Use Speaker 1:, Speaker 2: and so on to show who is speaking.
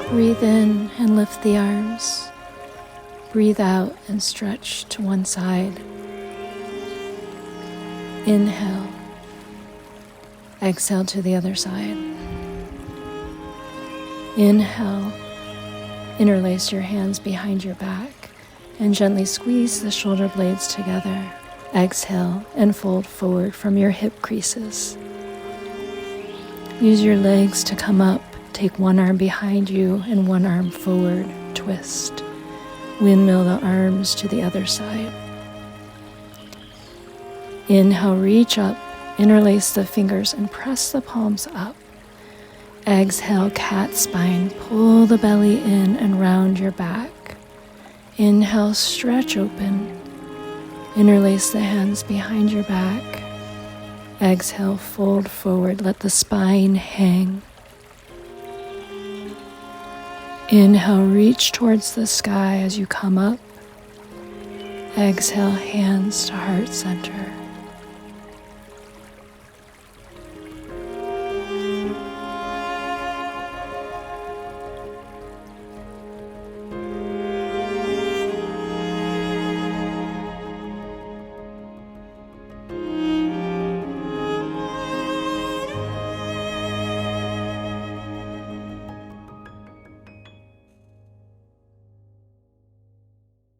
Speaker 1: Breathe in and lift the arms. Breathe out and stretch to one side. Inhale. Exhale to the other side. Inhale. Interlace your hands behind your back and gently squeeze the shoulder blades together. Exhale and fold forward from your hip creases. Use your legs to come up. Take one arm behind you and one arm forward. Twist. Windmill the arms to the other side. Inhale, reach up, interlace the fingers and press the palms up. Exhale, cat spine, pull the belly in and round your back. Inhale, stretch open. Interlace the hands behind your back. Exhale, fold forward, let the spine hang. Inhale, reach towards the sky as you come up. Exhale, hands to heart center.